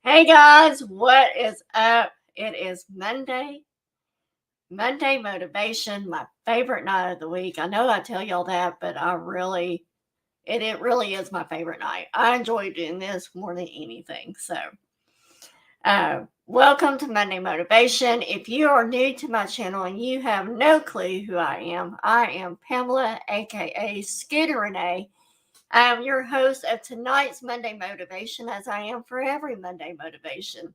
Hey guys, what is up? It is Monday. Monday motivation, my favorite night of the week. I know I tell y'all that, but it really is my favorite night. I enjoy doing this more than anything. Welcome to Monday Motivation. If you are new to my channel and you have no clue who I am Pamela, aka Scooterrenee. I am your host of tonight's Monday Motivation, as I am for every Monday Motivation.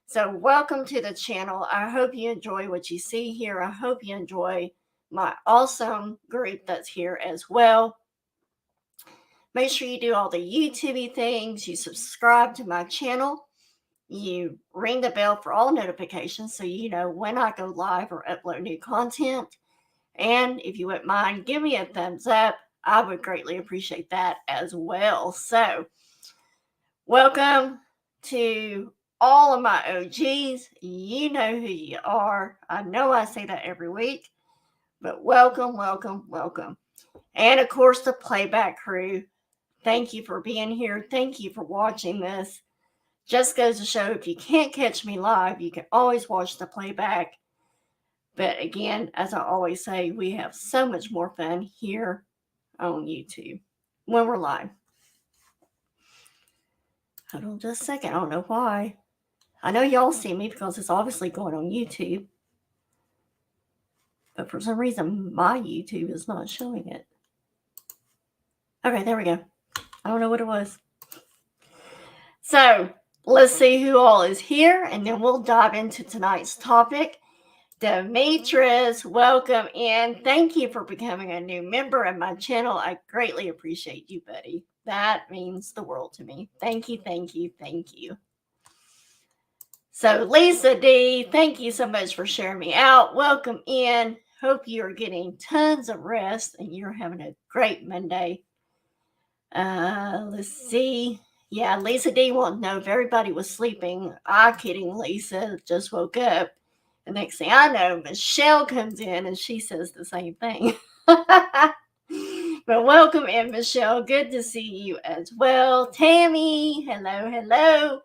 So, welcome to the channel. I hope you enjoy what you see here. I hope you enjoy my awesome group that's here as well. Make sure you do all the YouTube things. You subscribe to my channel. You ring the bell for all notifications so you know when I go live or upload new content. And if you wouldn't mind, give me a thumbs up. I would greatly appreciate that as well. So, welcome to all of my OGs. You know who you are. I know I say that every week, but welcome, welcome, welcome. And of course, the playback crew. Thank you for being here. Thank you for watching this. Just goes to show if you can't catch me live, you can always watch the playback. But again, as I always say, we have so much more fun here on YouTube when we're live. Hold on just a second. I don't know why. I know y'all see me because it's obviously going on YouTube. But for some reason, my YouTube is not showing it. Okay, there we go. I don't know what it was. So, let's see who all is here, and then we'll dive into tonight's topic. Demetrius, welcome in. Thank you for becoming a new member of my channel. I greatly appreciate you, buddy. That means the world to me. Thank you, thank you, thank you. So, Lisa D, thank you so much for sharing me out. Welcome in. Hope you're getting tons of rest and you're having a great Monday. Let's see. Yeah, Lisa D wants to know if everybody was sleeping. I'm kidding, Lisa. Just woke up. The next thing I know, Michelle comes in and she says the same thing. But welcome in, Michelle. Good to see you as well. Tammy, hello, hello.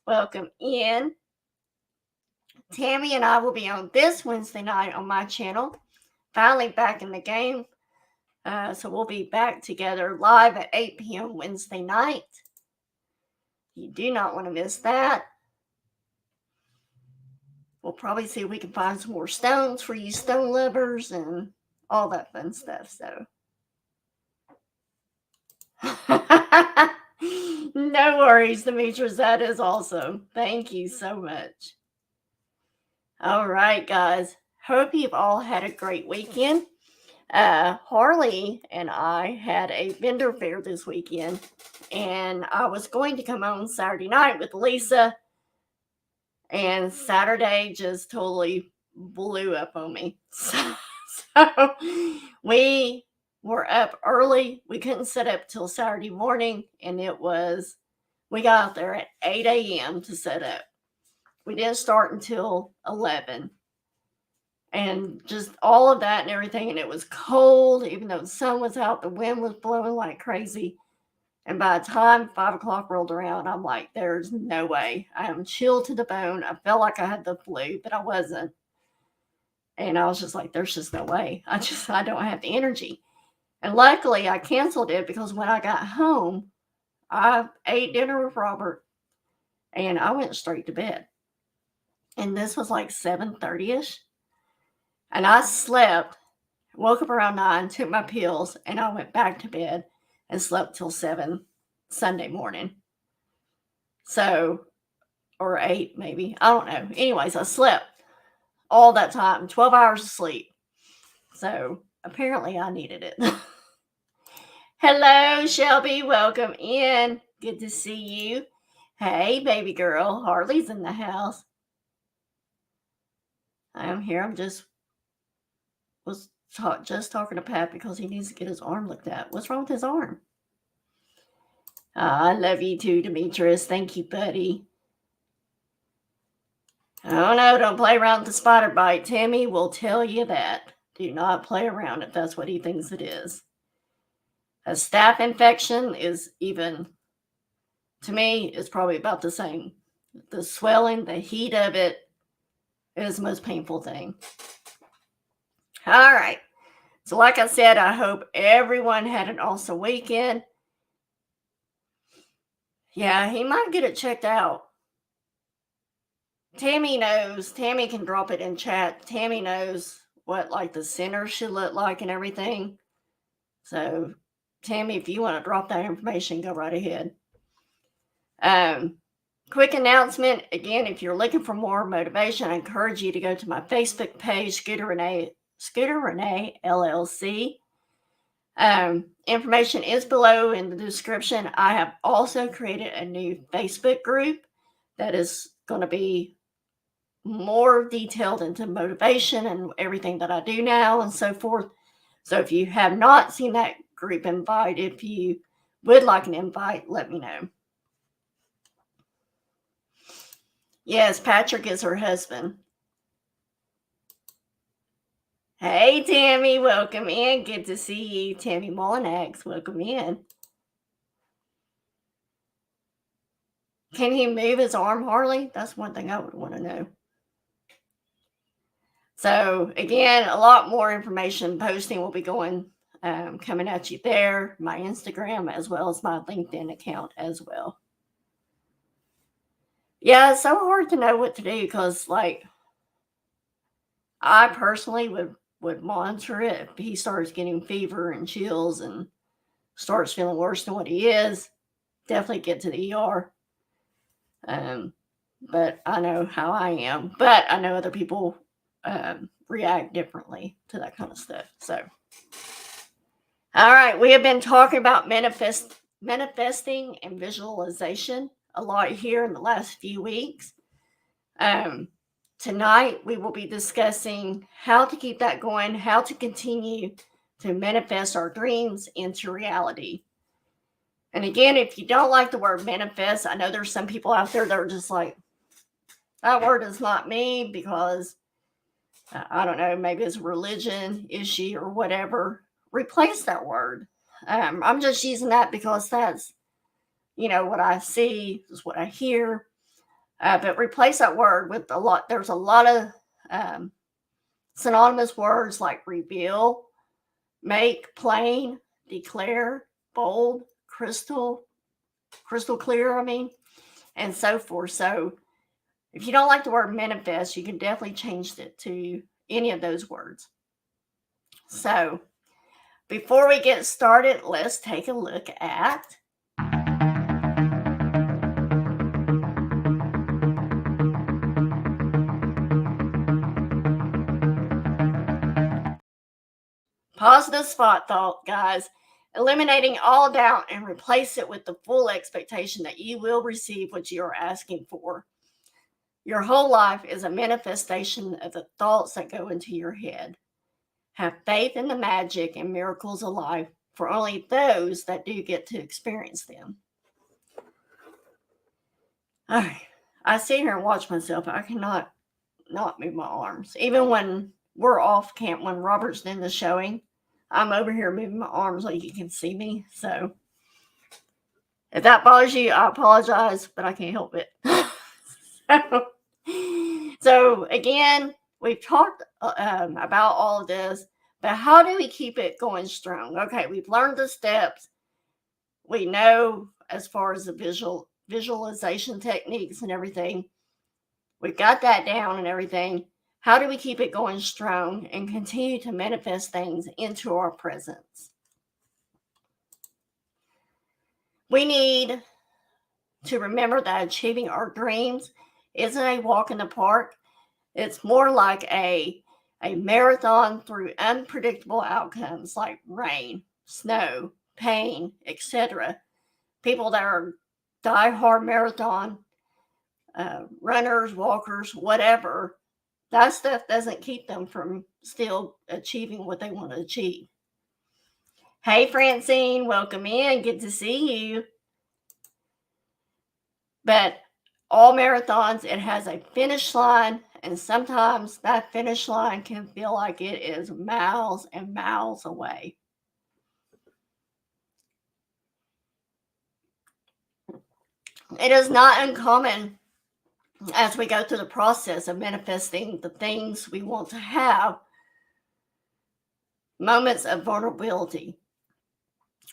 Welcome in. Tammy and I will be on this Wednesday night on my channel. Finally back in the game. So we'll be back together live at 8 p.m. Wednesday night. You do not want to miss that. We'll probably see if we can find some more stones for you stone lovers and all that fun stuff. So, no worries, Demetrius. That is awesome. Thank you so much. All right, guys. Hope you've all had a great weekend. Harley and I had a vendor fair this weekend, and I was going to come on Saturday night with Lisa. And Saturday just totally blew up on me. So we were up early. We couldn't set up till Saturday morning. And we got out there at 8 a.m. to set up. We didn't start until 11. And just all of that and everything. And it was cold, even though the sun was out, the wind was blowing like crazy. And by the time 5 o'clock rolled around, I'm like, there's no way. I am chilled to the bone. I felt like I had the flu, but I wasn't. And I was just like, there's just no way. I don't have the energy. And luckily, I canceled it because when I got home, I ate dinner with Robert and I went straight to bed. And this was like 7:30ish. And I slept, woke up around 9, took my pills, and I went back to bed and slept till 7 Sunday morning. So, or 8 maybe. I don't know. Anyways, I slept all that time, 12 hours of sleep. So, apparently I needed it. Hello, Shelby. Welcome in. Good to see you. Hey, baby girl. Harley's in the house. I am here. Was just talking to Pat because he needs to get his arm looked at. What's wrong with his arm? I love you too, Demetrius. Thank you, buddy. Oh no, don't play around with the spider bite. Tammy will tell you that. Do not play around if that's what he thinks it is. A staph infection is even, to me, is probably about the same. The swelling, the heat of it is the most painful thing. All right. So like I said, I hope everyone had an awesome weekend. Yeah, he might get it checked out. Tammy knows. Tammy can drop it in chat. Tammy knows what like the center should look like and everything. So Tammy, if you want to drop that information, go right ahead. Quick announcement. Again, if you're looking for more motivation, I encourage you to go to my Facebook page, Scooterrenee LLC. Information is below in the description. I have also created a new Facebook group that is going to be more detailed into motivation and everything that I do now and so forth. So if you have not seen that group invite, if you would like an invite, let me know. Yes, Patrick is her husband. Hey, Tammy, welcome in. Good to see you. Tammy Mullinax, welcome in. Can he move his arm, Harley? That's one thing I would want to know. So, again, a lot more information posting will be going, coming at you there, my Instagram, as well as my LinkedIn account as well. Yeah, it's so hard to know what to do because, like, I personally would monitor it. If he starts getting fever and chills and starts feeling worse than what he is, definitely get to the ER. But I know how I am. But I know other people react differently to that kind of stuff. So, all right, we have been talking about manifesting and visualization a lot here in the last few weeks. Tonight, we will be discussing how to keep that going, how to continue to manifest our dreams into reality. And again, if you don't like the word manifest, I know there's some people out there that are just like, that word is not me because, I don't know, maybe it's a religion issue or whatever. Replace that word. I'm just using that because that's, what I see, is what I hear. But replace that word with there's a lot of synonymous words like reveal, make, plain, declare, bold, crystal clear, and so forth. So if you don't like the word manifest, you can definitely change it to any of those words. So before we get started, let's take a look at positive spot thought, guys. Eliminating all doubt and replace it with the full expectation that you will receive what you are asking for. Your whole life is a manifestation of the thoughts that go into your head. Have faith in the magic and miracles of life for only those that do get to experience them. All right. I sit here and watch myself. I cannot not move my arms. Even when we're off camp, when Robert's in the showing, I'm over here moving my arms like you can see me. So if that bothers you, I apologize, but I can't help it. So again, we've talked about all of this, but how do we keep it going strong? Okay, we've learned the steps. We know as far as the visualization techniques and everything. We've got that down and everything. How do we keep it going strong and continue to manifest things into our presence? We need to remember that achieving our dreams isn't a walk in the park. It's more like a marathon through unpredictable outcomes like rain, snow, pain, etc. People that are die-hard marathon runners, walkers, whatever, that stuff doesn't keep them from still achieving what they want to achieve. Hey, Francine, welcome in. Good to see you. But all marathons, it has a finish line, and sometimes that finish line can feel like it is miles and miles away. It is not uncommon as we go through the process of manifesting the things we want to have, moments of vulnerability.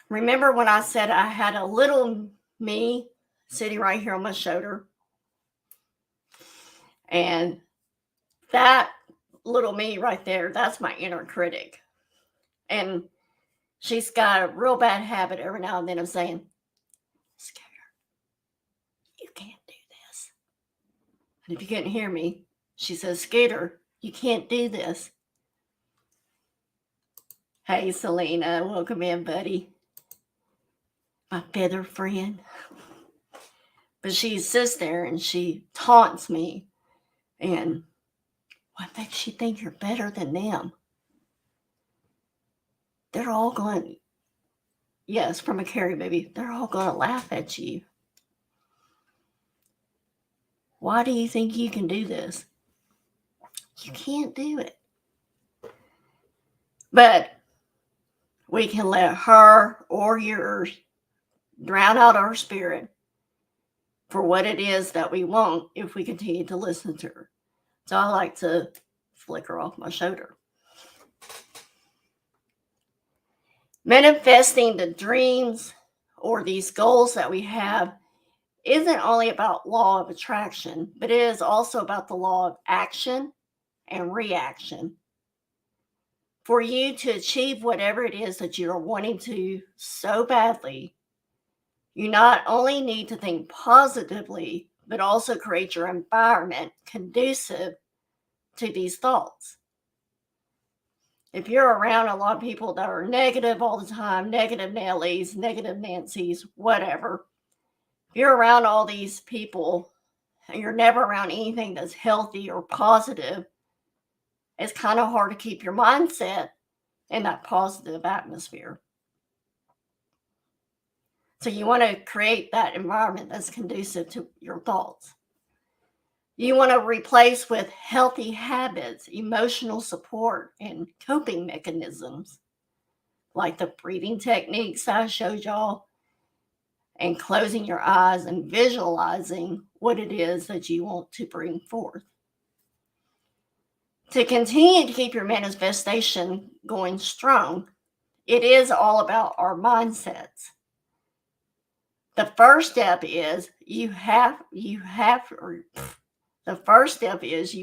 Remember when I said I had a little me sitting right here on my shoulder? And that little me right there, that's my inner critic. And she's got a real bad habit every now and then of saying, Scooter, you can't do this. And if you couldn't hear me, she says, Scooter, you can't do this. Hey, Selena, welcome in, buddy. My feather friend. But she sits there and she taunts me. And what makes you think you're better than them? They're all going, yes, from a Carrie movie, they're all going to laugh at you. Why do you think you can do this? You can't do it. But we can let her or yours drown out our spirit for what it is that we want if we continue to listen to her. So I like to flick her off my shoulder. Manifesting the dreams or these goals that we have isn't only about law of attraction, but it is also about the law of action and reaction. For you to achieve whatever it is that you're wanting to so badly, you not only need to think positively, but also create your environment conducive to these thoughts. If you're around a lot of people that are negative all the time, negative Nellies, negative Nancy's, whatever, if you're around all these people and you're never around anything that's healthy or positive, it's kind of hard to keep your mindset in that positive atmosphere. So you want to create that environment that's conducive to your thoughts. You want to replace with healthy habits, emotional support, and coping mechanisms like the breathing techniques I showed y'all, and closing your eyes and visualizing what it is that you want to bring forth. To continue to keep your manifestation going strong, it is all about our mindsets. The first step is you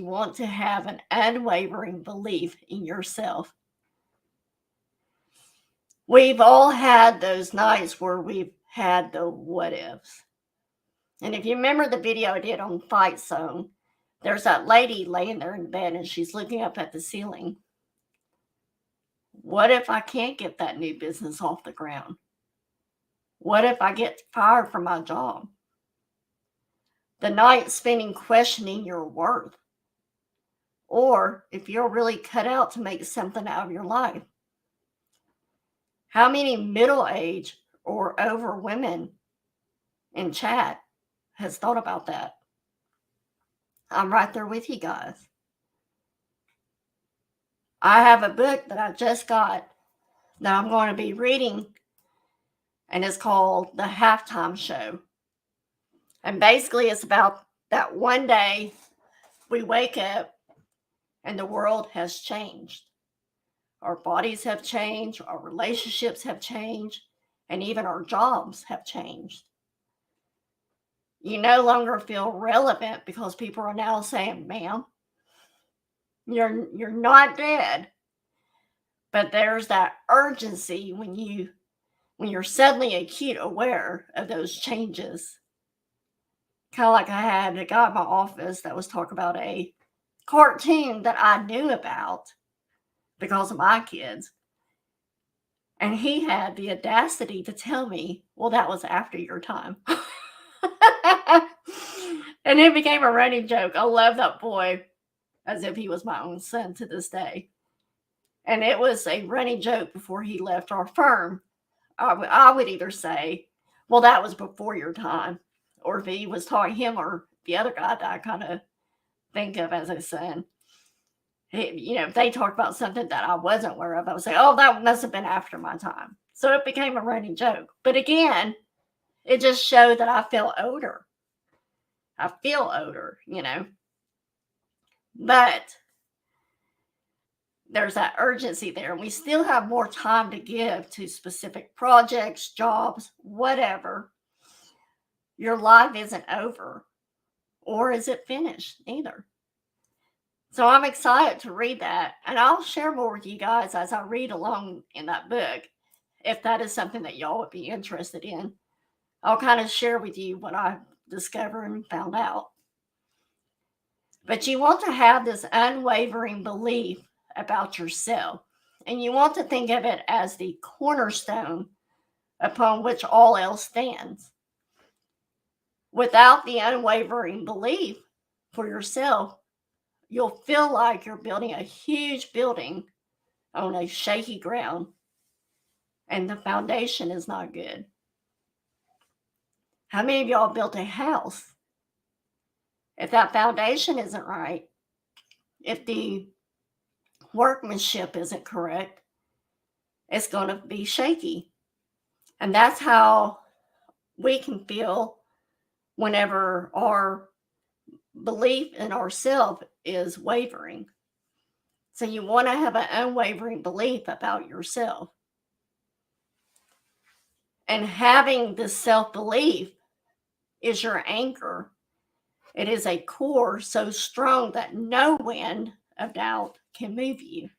want to have an unwavering belief in yourself. We've all had those nights where we've had the what ifs. And if you remember the video I did on Fight Zone, there's that lady laying there in bed and she's looking up at the ceiling. What if I can't get that new business off the ground? What if I get fired from my job? The night spending questioning your worth. Or if you're really cut out to make something out of your life. How many middle-aged or over women in chat has thought about that? I'm right there with you guys. I have a book that I just got that I'm going to be reading, and it's called The Halftime Show. And basically it's about that one day we wake up and the world has changed. Our bodies have changed, our relationships have changed, and even our jobs have changed. You no longer feel relevant because people are now saying, ma'am, you're not dead. But there's that urgency when you're suddenly acute aware of those changes. Kind of like I had a guy in my office that was talking about a cartoon that I knew about because of my kids. And he had the audacity to tell me, well, that was after your time. And it became a running joke. I love that boy as if he was my own son to this day. And it was a running joke before he left our firm. I would either say, well, that was before your time. Or if he was talking him or the other guy that I kind of think of as a son. If they talk about something that I wasn't aware of, I would say, oh, that must have been after my time. So it became a running joke. But again, it just showed that I felt older. I feel older, but there's that urgency there. And we still have more time to give to specific projects, jobs, whatever. Your life isn't over, or is it finished? Neither. So I'm excited to read that, and I'll share more with you guys as I read along in that book. If that is something that y'all would be interested in, I'll kind of share with you what I discovered and found out. But you want to have this unwavering belief about yourself, and you want to think of it as the cornerstone upon which all else stands. Without the unwavering belief for yourself, you'll feel like you're building a huge building on a shaky ground, and the foundation is not good. How many of y'all built a house? If that foundation isn't right, if the workmanship isn't correct, it's going to be shaky. And that's how we can feel whenever our belief in ourselves is wavering. So you want to have an unwavering belief about yourself. And having this self-belief is your anchor. It is a core so strong that no wind of doubt can move you.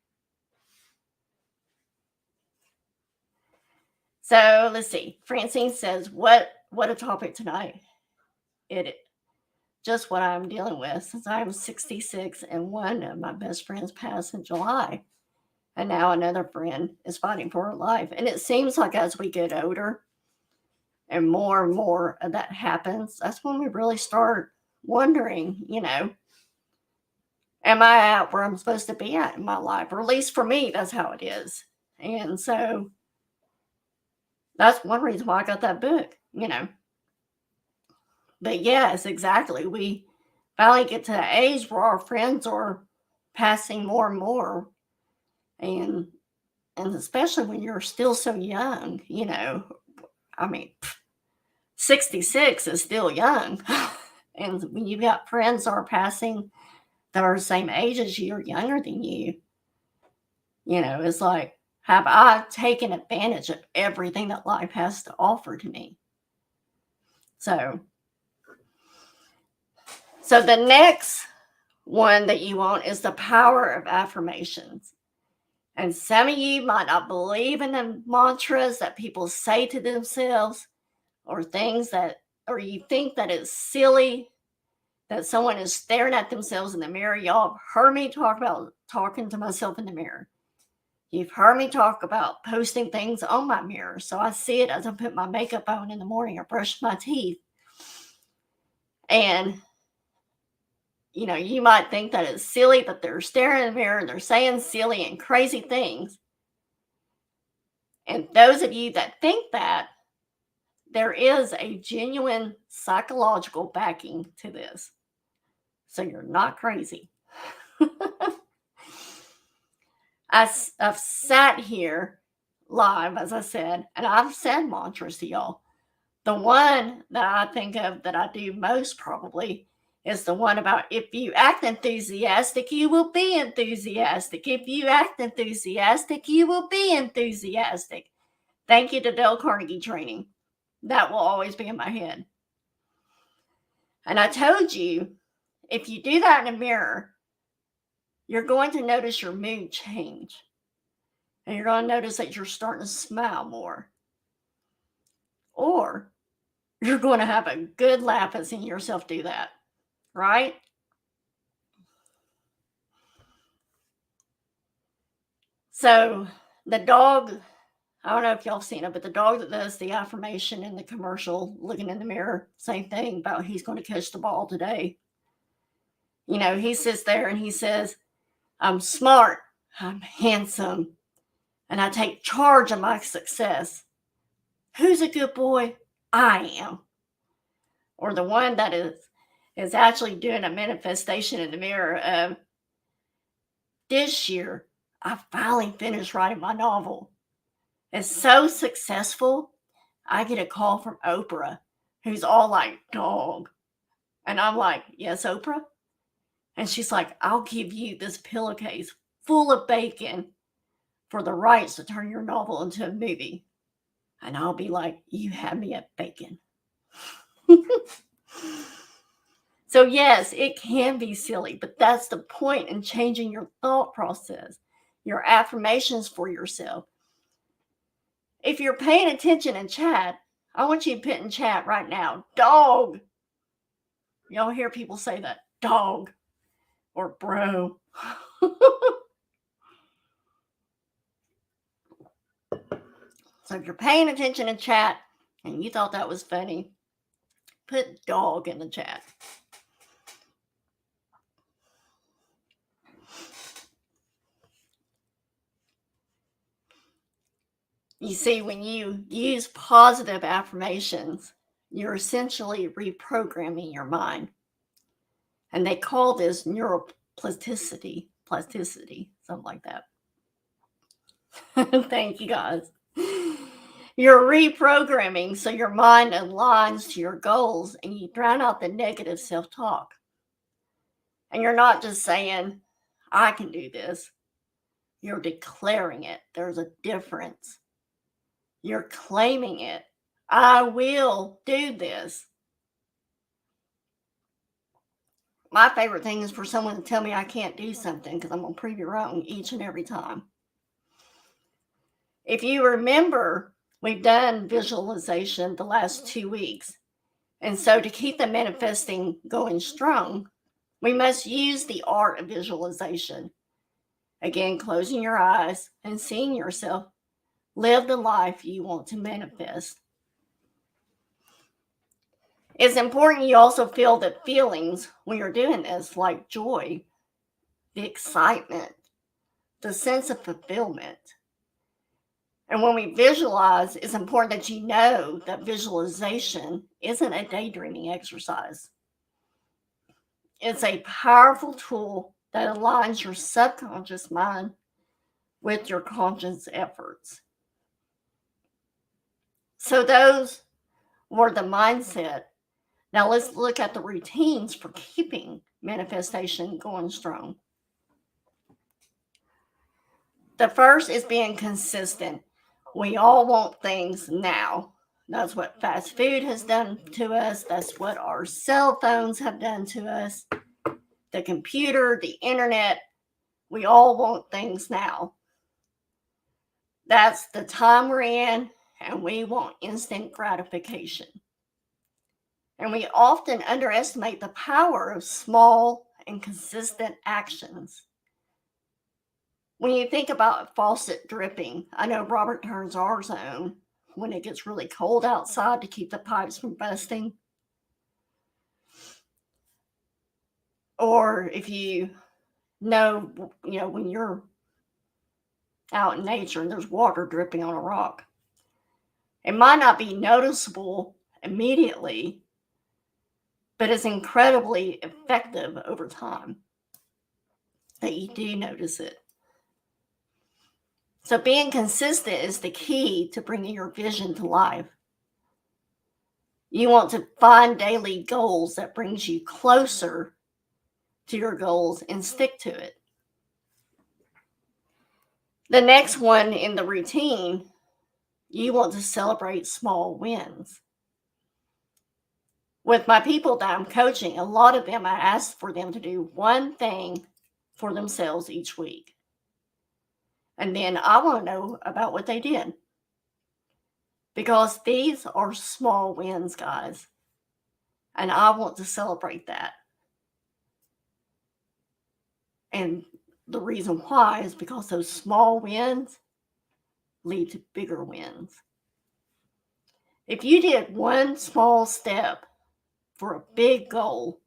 So let's see. Francine says, what a topic tonight. It just what I'm dealing with since I'm 66 and one of my best friends passed in July. And now another friend is fighting for her life. And it seems like as we get older and more of that happens, that's when we really start wondering, am I at where I'm supposed to be at in my life? Or at least for me, that's how it is. And so that's one reason why I got that book, But yes, exactly. We finally get to the age where our friends are passing more and more. And especially when you're still so young, I mean, 66 is still young. And when you've got friends that are passing that are the same age as you or younger than you, it's like, have I taken advantage of everything that life has to offer to me? So the next one that you want is the power of affirmations. And some of you might not believe in the mantras that people say to themselves, or things or you think that it's silly that someone is staring at themselves in the mirror. Y'all have heard me talk about talking to myself in the mirror. You've heard me talk about posting things on my mirror. So I see it as I put my makeup on in the morning or brush my teeth. And, you might think that it's silly, but they're staring in the mirror and they're saying silly and crazy things. And those of you that think that, there is a genuine psychological backing to this. So you're not crazy. I've sat here live, as I said, and I've said mantras to y'all. The one that I think of that I do most probably is the one about, if you act enthusiastic, you will be enthusiastic. If you act enthusiastic, you will be enthusiastic. Thank you to Dale Carnegie training. That will always be in my head. And I told you, if you do that in a mirror, you're going to notice your mood change. And you're going to notice that you're starting to smile more. Or you're going to have a good laugh at seeing yourself do that. Right? So the dog, I don't know if y'all have seen it, but the dog that does the affirmation in the commercial, looking in the mirror, same thing about he's going to catch the ball today. He sits there and he says, I'm smart, I'm handsome, and I take charge of my success. Who's a good boy? I am. Or the one that is actually doing a manifestation in the mirror of, this year, I finally finished writing my novel. It's so successful, I get a call from Oprah, who's all like, dog, And I'm like, yes, Oprah? And she's like, I'll give you this pillowcase full of bacon for the rights to turn your novel into a movie. And I'll be like, you have me at bacon. So yes, it can be silly, but that's the point in changing your thought process, your affirmations for yourself. If you're paying attention in chat, I want you to put in chat right now, dog. Y'all hear people say that, dog or bro. So if you're paying attention in chat and you thought that was funny, put dog in the chat. You see, when you use positive affirmations, you're essentially reprogramming your mind. And they call this neuroplasticity, something like that. Thank you guys. You're reprogramming so your mind aligns to your goals and you drown out the negative self-talk. And you're not just saying, I can do this. You're declaring it. There's a difference. You're claiming it. I will do this. My favorite thing is for someone to tell me I can't do something because I'm going to prove you wrong each and every time. If you remember, we've done visualization the last 2 weeks. And so to keep the manifesting going strong, we must use the art of visualization. Again, closing your eyes and seeing yourself live the life you want to manifest. It's important you also feel the feelings when you're doing this, like joy, the excitement, the sense of fulfillment. And when we visualize, it's important that you know that visualization isn't a daydreaming exercise. It's a powerful tool that aligns your subconscious mind with your conscious efforts. So those were the mindset. Now let's look at the routines for keeping manifestation going strong. The first is being consistent. We all want things now. That's what fast food has done to us. That's what our cell phones have done to us. The computer, the internet, we all want things now. That's the time we're in, and we want instant gratification. And we often underestimate the power of small and consistent actions. When you think about faucet dripping, I know Robert turns ours on when it gets really cold outside to keep the pipes from busting. Or if you know, when you're out in nature and there's water dripping on a rock, it might not be noticeable immediately, but it's incredibly effective over time that you do notice it. So being consistent is the key to bringing your vision to life. You want to find daily goals that brings you closer to your goals and stick to it. The next one in the routine, you want to celebrate small wins. With my people that I'm coaching, a lot of them, I ask for them to do one thing for themselves each week. And then I want to know about what they did. Because these are small wins, guys. And I want to celebrate that. And the reason why is because those small wins lead to bigger wins. If you did one small step for a big goal,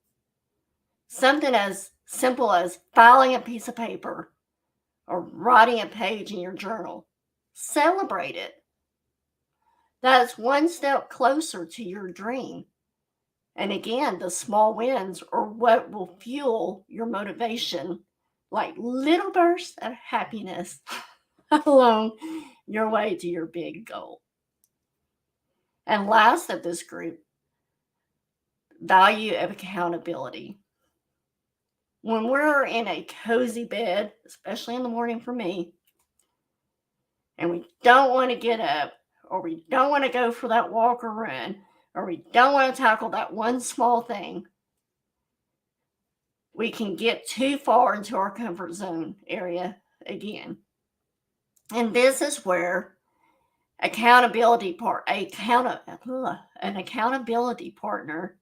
something as simple as filing a piece of paper or writing a page in your journal, celebrate it. That's one step closer to your dream. And again, the small wins are what will fuel your motivation, like little bursts of happiness along your way to your big goal. And last of this group, value of accountability. When we're in a cozy bed, especially in the morning for me, and we don't want to get up, or we don't want to go for that walk or run, or we don't want to tackle that one small thing, we can get too far into our comfort zone area again. And this is where an accountability partner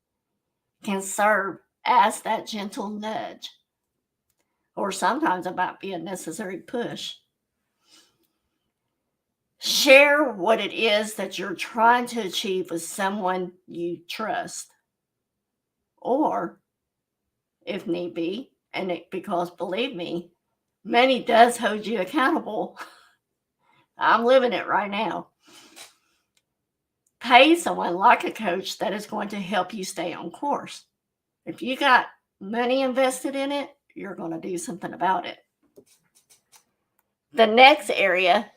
can serve as that gentle nudge, or sometimes it might be a necessary push. Share what it is that you're trying to achieve with someone you trust, or if need be, because believe me, money does hold you accountable. I'm living it right now. Pay someone like a coach that is going to help you stay on course. If you got money invested in it, you're going to do something about it. The next area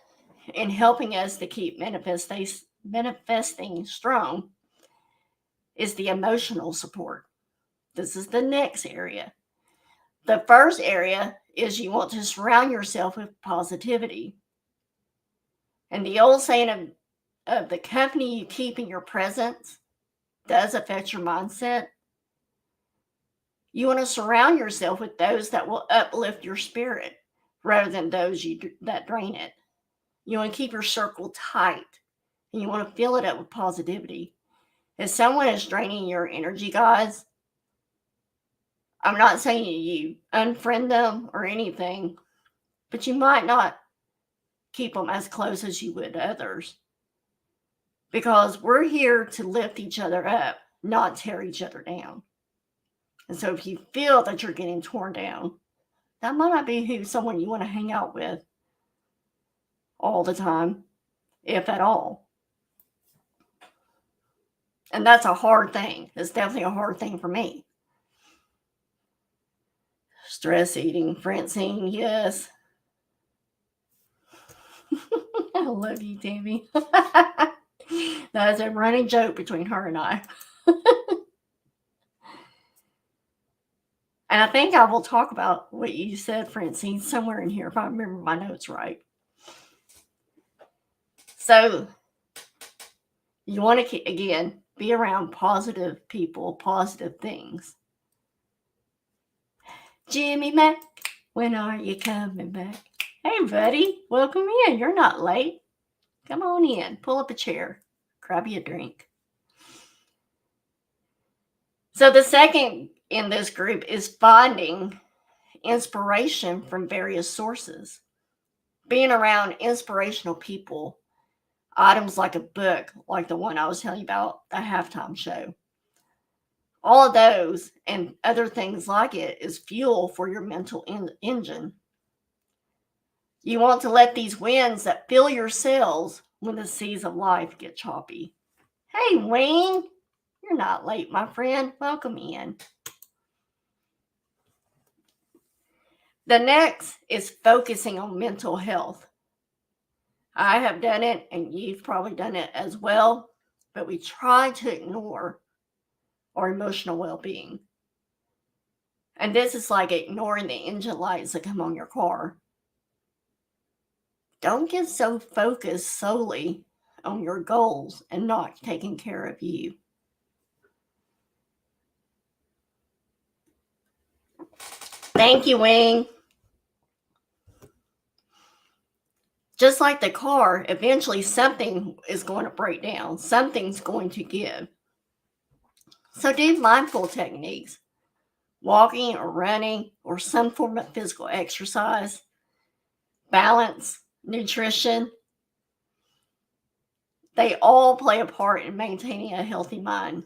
in helping us to keep manifesting strong is the emotional support. This is the next area. The first area is you want to surround yourself with positivity. And the old saying of the company you keep in your presence does affect your mindset. You want to surround yourself with those that will uplift your spirit rather than those that drain it. You want to keep your circle tight, and you want to fill it up with positivity. If someone is draining your energy, guys, I'm not saying you unfriend them or anything, but you might not keep them as close as you would others, because we're here to lift each other up, not tear each other down. And so if you feel that you're getting torn down, that might not be someone you want to hang out with all the time, if at all. And that's a hard thing. It's definitely a hard thing for me. Stress eating, Francine, yes. I love you, Tammy. That is a running joke between her and I. And I think I will talk about what you said, Francine, somewhere in here, if I remember my notes right. So you want to, again, be around positive people, positive things. Jimmy Mac, when are you coming back? Hey, buddy, welcome in. You're not late. Come on in. Pull up a chair. Grab you a drink. So the second in this group is finding inspiration from various sources. Being around inspirational people, items like a book, like the one I was telling you about, the halftime show. All of those and other things like it is fuel for your mental engine. You want to let these winds that fill your sails when the seas of life get choppy. Hey, Wayne, you're not late, my friend. Welcome in. The next is focusing on mental health. I have done it, and you've probably done it as well, but we try to ignore our emotional well-being. And this is like ignoring the engine lights that come on your car. Don't get so focused solely on your goals and not taking care of you. Thank you, Wing. Just like the car, eventually something is going to break down. Something's going to give. So do mindful techniques, walking or running or some form of physical exercise, balance, nutrition. They all play a part in maintaining a healthy mind.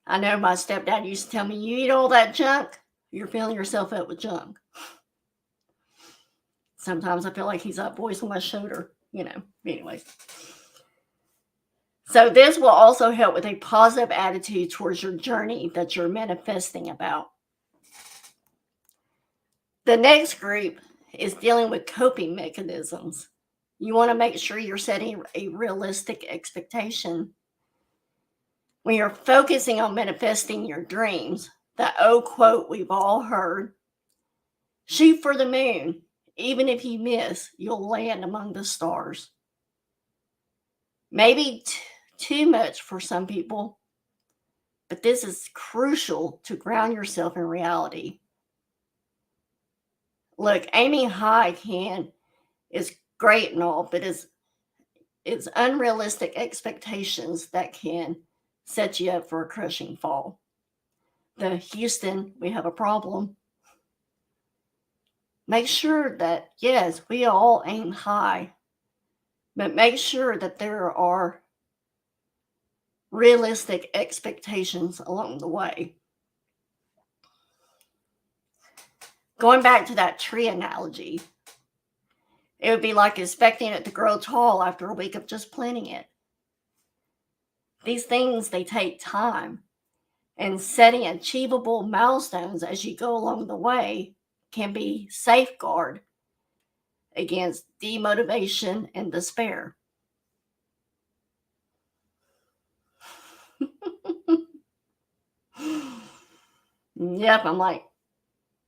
I know my stepdad used to tell me, you eat all that junk, you're filling yourself up with junk. Sometimes I feel like he's that voice on my shoulder, anyways. So this will also help with a positive attitude towards your journey that you're manifesting about. The next group is dealing with coping mechanisms. You want to make sure you're setting a realistic expectation. When you're focusing on manifesting your dreams, that old quote we've all heard, shoot for the moon. Even if you miss, you'll land among the stars. Maybe too much for some people, but this is crucial to ground yourself in reality. Look, aiming high is great and all, but it's unrealistic expectations that can set you up for a crushing fall. The Houston, we have a problem. Make sure that, yes, we all aim high, but make sure that there are realistic expectations along the way. Going back to that tree analogy, it would be like expecting it to grow tall after a week of just planting it. These things, they take time, and setting achievable milestones as you go along the way can be safeguard against demotivation and despair. Yep, I'm like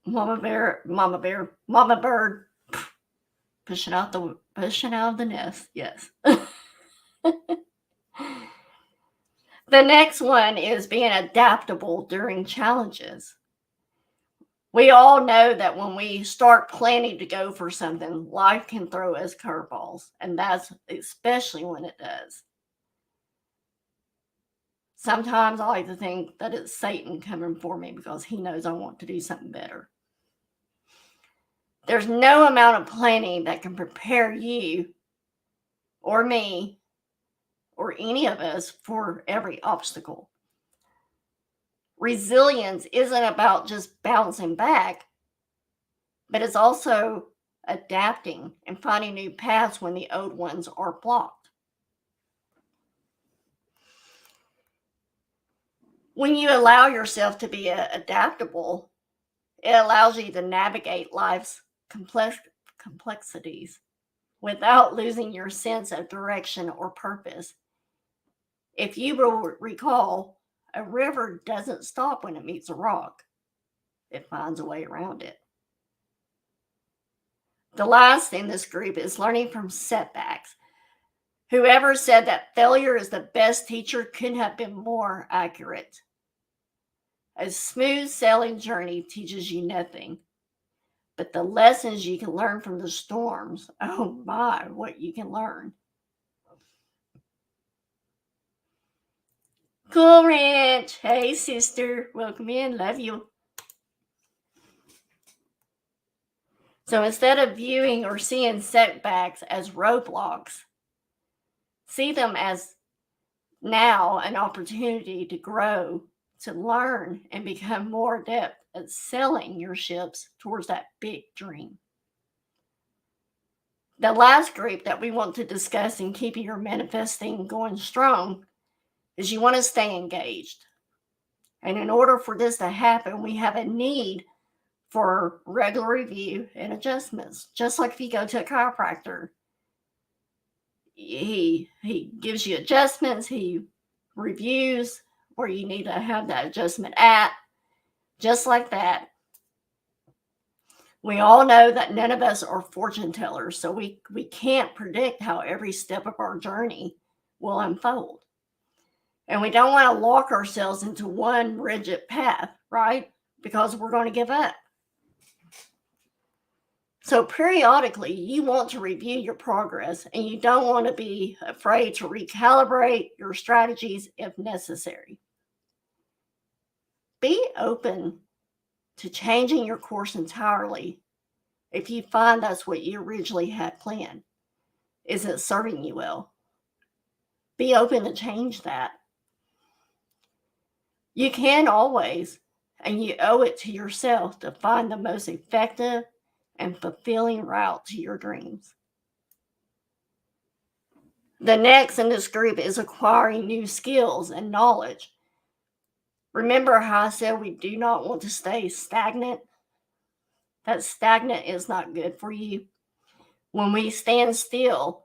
mama bird, pushing out of the nest. Yes. The next one is being adaptable during challenges. We all know that when we start planning to go for something, life can throw us curveballs, and that's especially when it does. Sometimes I like to think that it's Satan coming for me because he knows I want to do something better. There's no amount of planning that can prepare you or me or any of us for every obstacle. Resilience isn't about just bouncing back, but it's also adapting and finding new paths when the old ones are blocked. When you allow yourself to be adaptable, it allows you to navigate life's complexities without losing your sense of direction or purpose. If you will recall, a river doesn't stop when it meets a rock. It finds a way around it. The last in this group is learning from setbacks. Whoever said that failure is the best teacher couldn't have been more accurate. A smooth sailing journey teaches you nothing, but the lessons you can learn from the storms, oh my, what you can learn. Cool Ranch. Hey, sister. Welcome in. Love you. So instead of viewing or seeing setbacks as roadblocks, see them as now an opportunity to grow, to learn, and become more adept at selling your ships towards that big dream. The last group that we want to discuss in keeping your manifesting going strong is you want to stay engaged. And in order for this to happen, we have a need for regular review and adjustments. Just like if you go to a chiropractor, he gives you adjustments, he reviews where you need to have that adjustment at. Just like that. We all know that none of us are fortune tellers, so we can't predict how every step of our journey will unfold. And we don't want to lock ourselves into one rigid path, right? Because we're going to give up. So periodically, you want to review your progress, and you don't want to be afraid to recalibrate your strategies if necessary. Be open to changing your course entirely if you find that's what you originally had planned. Is it serving you well? Be open to change that. You can always, and you owe it to yourself to find the most effective and fulfilling route to your dreams. The next in this group is acquiring new skills and knowledge. Remember how I said we do not want to stay stagnant? That stagnant is not good for you. When we stand still,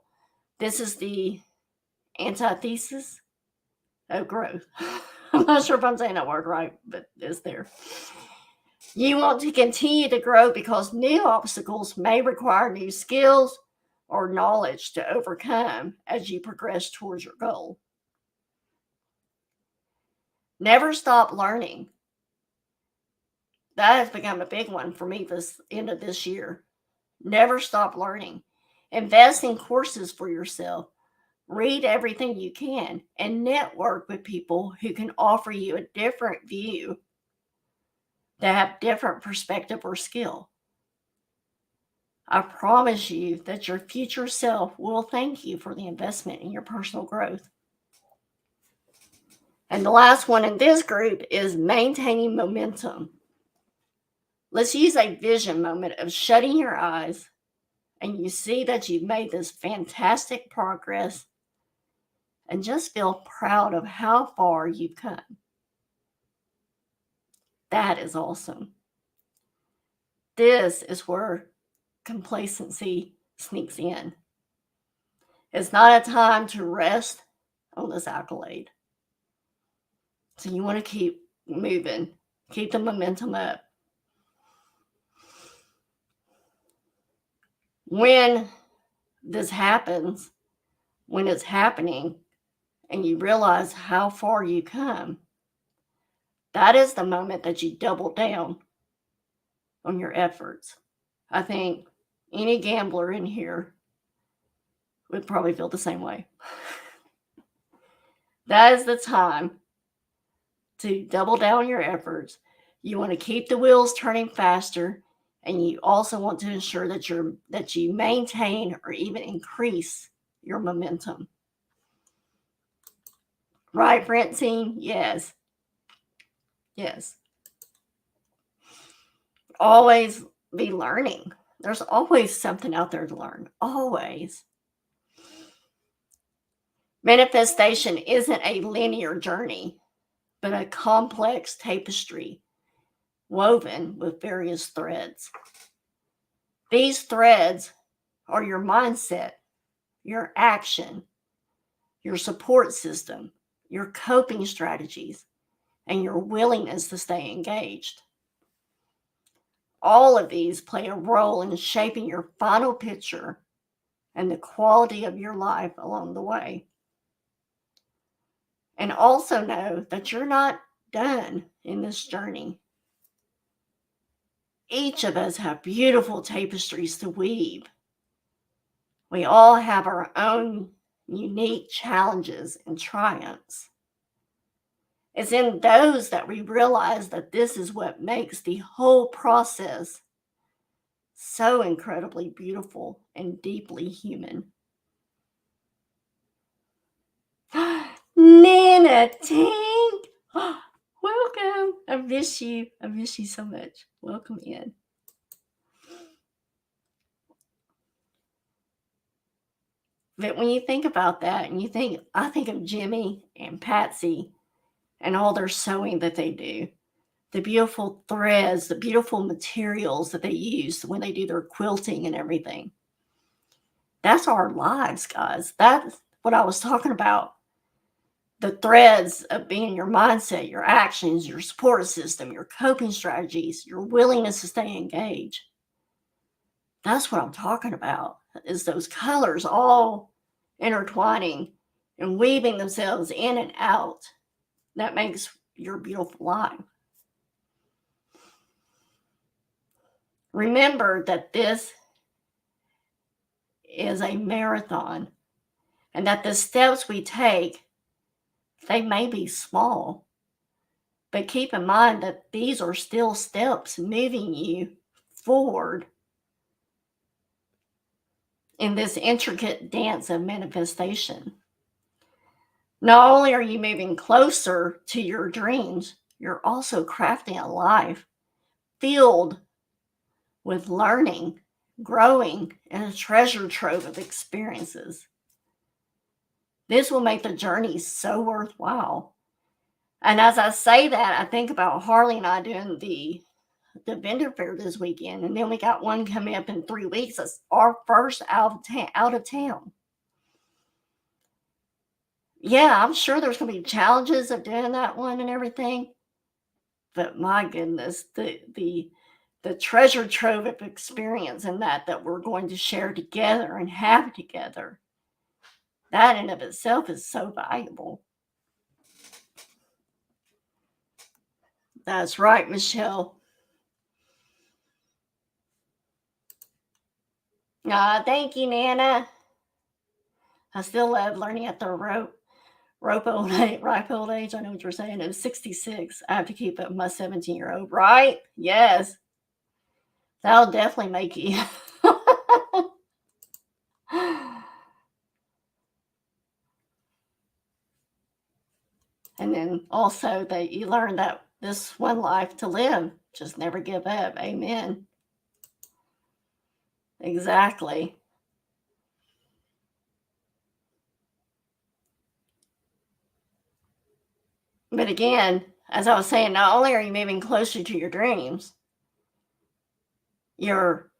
this is the antithesis. growth. I'm not sure if I'm saying that word right, but it's there. You want to continue to grow because new obstacles may require new skills or knowledge to overcome as you progress towards your goal. Never stop learning. That has become a big one for me this end of this year. Never stop learning. Invest in courses for yourself. Read everything you can and network with people who can offer you a different view, that have different perspective or skill. I promise you that your future self will thank you for the investment in your personal growth. And the last one in this group is maintaining momentum. Let's use a vision moment of shutting your eyes and you see that you've made this fantastic progress and just feel proud of how far you've come. That is awesome. This is where complacency sneaks in. It's not a time to rest on this accolade. So you want to keep moving, keep the momentum up. When this happens, when it's happening, and you realize how far you come, that is the moment that you double down on your efforts. I think any gambler in here would probably feel the same way. That is the time to double down your efforts. You want to keep the wheels turning faster, and you also want to ensure that you maintain or even increase your momentum. Right, Francine? Yes. Yes. Always be learning. There's always something out there to learn. Always. Manifestation isn't a linear journey, but a complex tapestry woven with various threads. These threads are your mindset, your action, your support system, your coping strategies, and your willingness to stay engaged. All of these play a role in shaping your final picture and the quality of your life along the way. And also know that you're not done in this journey. Each of us have beautiful tapestries to weave. We all have our own unique challenges and triumphs. It's in those that we realize that this is what makes the whole process so incredibly beautiful and deeply human. Nana Tink! Welcome. I miss you. I miss you so much. Welcome in. But when you think about that, and I think of Jimmy and Patsy and all their sewing that they do, the beautiful threads, the beautiful materials that they use when they do their quilting and everything. That's our lives, guys. That's what I was talking about. The threads of being your mindset, your actions, your support system, your coping strategies, your willingness to stay engaged. That's what I'm talking about, is those colors all intertwining and weaving themselves in and out. That makes your beautiful life. Remember that this is a marathon and that the steps we take, they may be small, but keep in mind that these are still steps moving you forward in this intricate dance of manifestation. Not only are you moving closer to your dreams, you're also crafting a life filled with learning, growing, and a treasure trove of experiences. This will make the journey so worthwhile. And as I say that, I think about Harley and I doing the vendor fair this weekend, and then we got one coming up in 3 weeks. That's our first out of town. Yeah, I'm sure there's going to be challenges of doing that one and everything. But my goodness, the treasure trove of experience in that we're going to share together and have together, that in of itself is so valuable. That's right, Michelle. Thank you, Nana. I still love learning at the ripe old age. I know what you're saying. It was 66. I have to keep up with my 17-year-old, right? Yes. That'll definitely make you. And then also that you learn that this one life to live, just never give up. Amen. Exactly. But again, as I was saying, not only are you moving closer to your dreams, you're,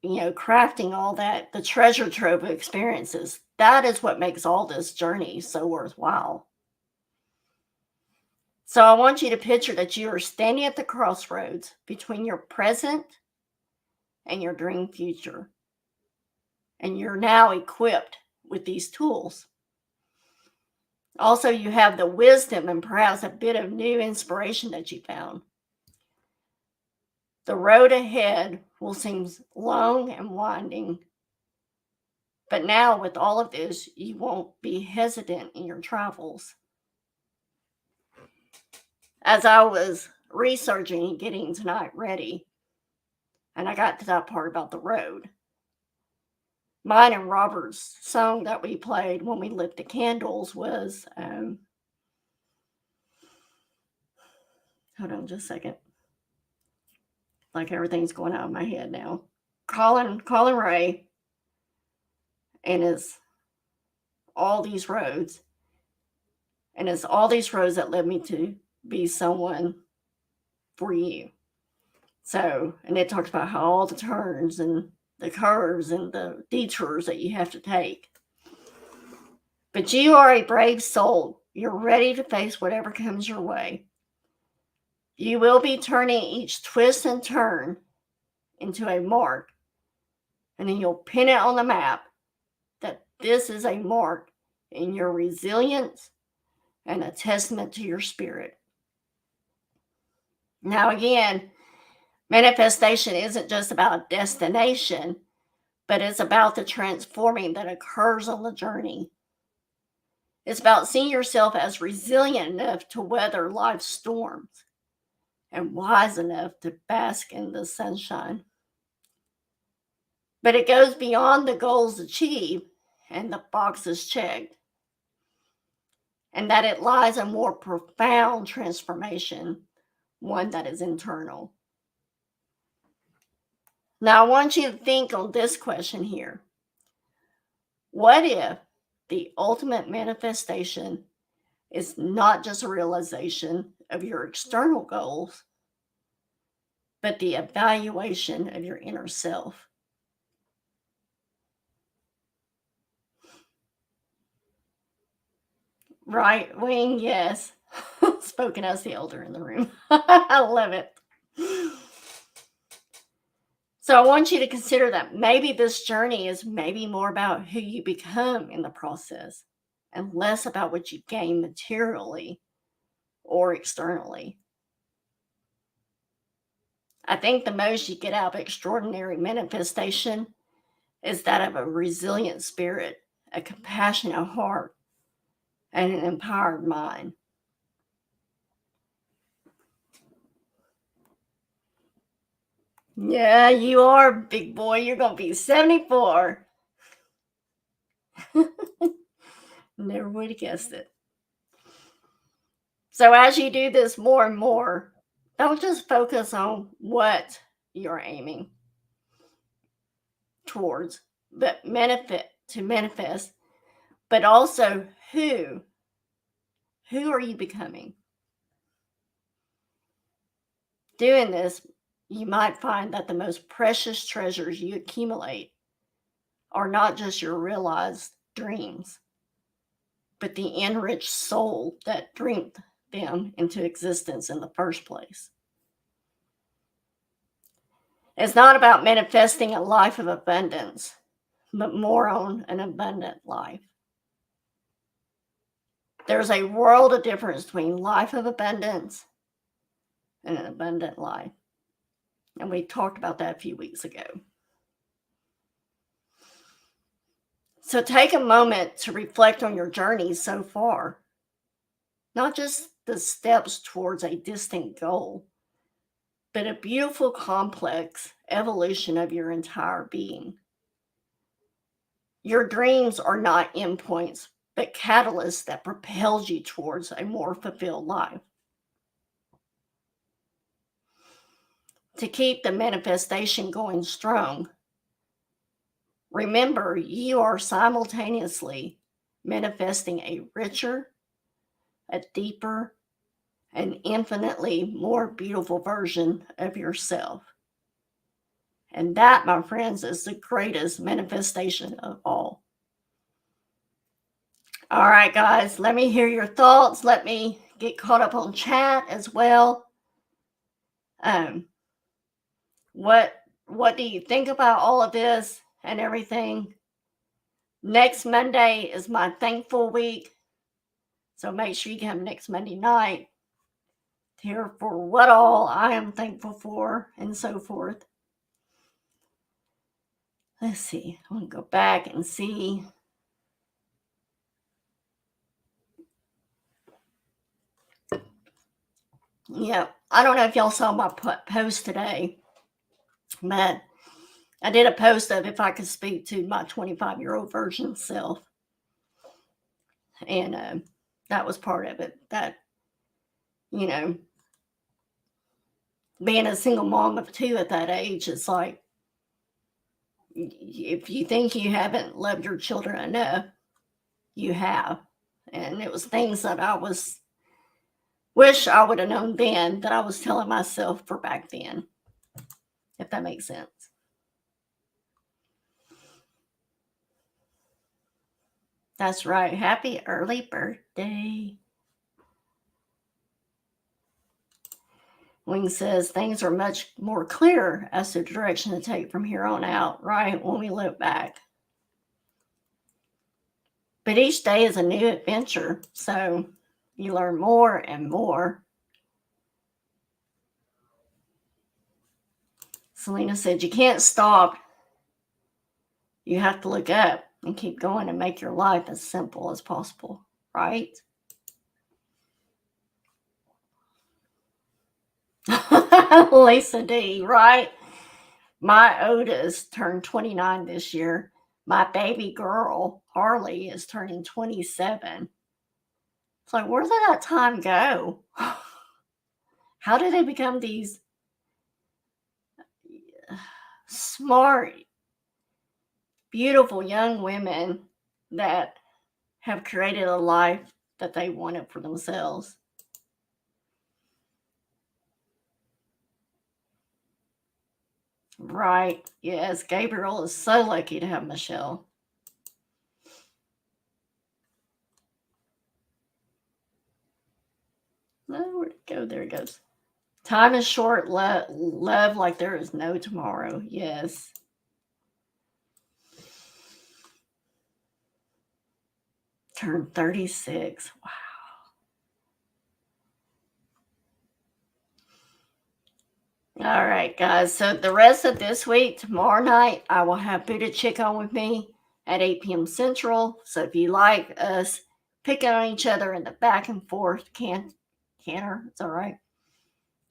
crafting all that, the treasure trove of experiences. That is what makes all this journey so worthwhile. So I want you to picture that you are standing at the crossroads between your present and your dream future. And you're now equipped with these tools. Also, you have the wisdom and perhaps a bit of new inspiration that you found. The road ahead will seem long and winding, but now with all of this, you won't be hesitant in your travels. As I was researching and getting tonight ready, and I got to that part about the road, mine and Robert's song that we played when we lit the candles was, hold on just a second. Like everything's going out of my head now. Colin Ray and it's all these roads. And it's all these roads that led me to be someone for you. So, and it talks about how all the turns and the curves and the detours that you have to take. But you are a brave soul. You're ready to face whatever comes your way. You will be turning each twist and turn into a mark, and then you'll pin it on the map that this is a mark in your resilience and a testament to your spirit. Now, again, manifestation isn't just about destination, but it's about the transforming that occurs on the journey. It's about seeing yourself as resilient enough to weather life's storms and wise enough to bask in the sunshine. But it goes beyond the goals achieved and the boxes checked, and that it lies a more profound transformation, one that is internal. Now, I want you to think on this question here. What if the ultimate manifestation is not just a realization of your external goals, but the evaluation of your inner self? Right wing, yes. Spoken as the elder in the room. I love it. So I want you to consider that maybe this journey is maybe more about who you become in the process and less about what you gain materially or externally. I think the most you get out of extraordinary manifestation is that of a resilient spirit, a compassionate heart, and an empowered mind. Yeah, you are, big boy. You're going to be 74. Never would have guessed it. So as you do this more and more, don't just focus on what you're aiming towards, but manifest, but also who are you becoming? Doing this, you might find that the most precious treasures you accumulate are not just your realized dreams, but the enriched soul that dreamed them into existence in the first place. It's not about manifesting a life of abundance, but more on an abundant life. There's a world of difference between life of abundance and an abundant life. And we talked about that a few weeks ago. So take a moment to reflect on your journey so far, not just the steps towards a distant goal, but a beautiful, complex evolution of your entire being. Your dreams are not endpoints, but catalysts that propels you towards a more fulfilled life. To keep the manifestation going strong, remember you are simultaneously manifesting a richer, a deeper, an infinitely more beautiful version of yourself. And that, my friends, is the greatest manifestation of all. All right, guys, let me hear your thoughts. Let me get caught up on chat as well. What do you think about all of this and everything? Next Monday is my thankful week. So make sure you come next Monday night to hear for what all I am thankful for and so forth. Let's see. I'm going to go back and see. Yeah, I don't know if y'all saw my post today, but I did a post of if I could speak to my 25-year-old version self. And that was part of it. That, you know, being a single mom of two at that age, it's like, if you think you haven't loved your children enough, you have. And it was things that I wish I would have known then that I was telling myself for back then, if that makes sense. That's right. Happy early birthday. Wing says things are much more clear as to the direction to take from here on out, right? When we look back. But each day is a new adventure. So you learn more and more. Selena said, you can't stop. You have to look up and keep going and make your life as simple as possible, right? Lisa D, right? My oldest turned 29 this year. My baby girl, Harley, is turning 27. It's like, where did that time go? How did they become these smart, beautiful young women that have created a life that they wanted for themselves? Right. Yes, Gabriel is so lucky to have Michelle. Oh, where'd it go? There it goes. Time is short, love like there is no tomorrow. Yes. Turned 36. Wow. All right, guys. So the rest of this week, tomorrow night, I will have Buddha Chick on with me at 8 p.m. Central. So if you like us picking on each other in the back and forth, canter, it's all right.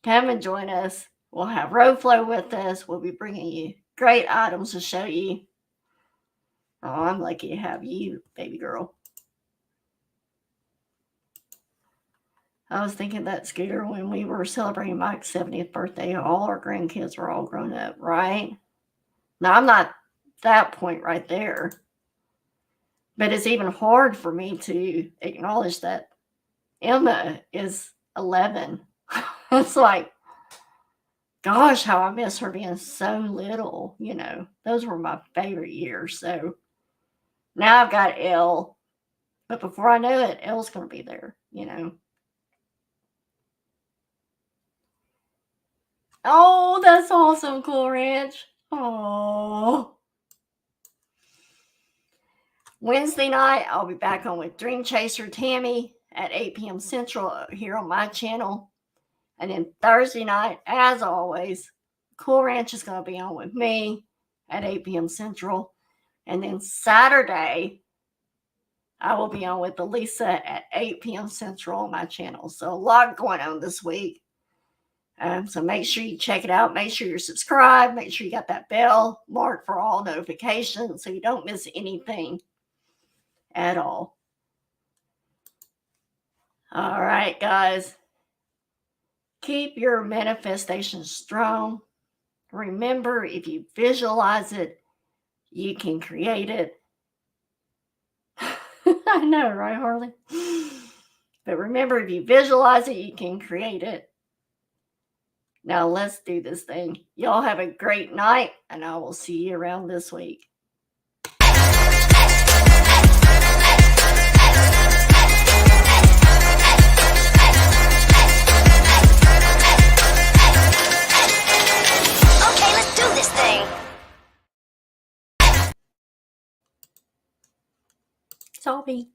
Come and join us. We'll have Road Flow with us. We'll be bringing you great items to show you. Oh, I'm lucky to have you, baby girl. I was thinking that, Scooter, when we were celebrating Mike's 70th birthday, all our grandkids were all grown up, right? Now, I'm not that point right there. But it's even hard for me to acknowledge that Emma is 11. It's like, gosh, how I miss her being so little. You know, those were my favorite years. So now I've got Elle, But before I know it, Elle's going to be there, Oh, that's awesome, Cool Ranch. Oh. Wednesday night, I'll be back on with Dream Chaser Tammy at 8 p.m. Central here on my channel. And then Thursday night, as always, Cool Ranch is going to be on with me at 8 p.m. Central. And then Saturday, I will be on with Elisa at 8 p.m. Central on my channel. So a lot going on this week. So make sure you check it out. Make sure you're subscribed. Make sure you got that bell marked for all notifications so you don't miss anything at all. All right, guys. Keep your manifestation strong. Remember, if you visualize it, you can create it. I know, right, Harley? But remember, if you visualize it, you can create it. Now let's do this thing. Y'all have a great night, and I will see you around this week. Okay, let's do this thing. Solving.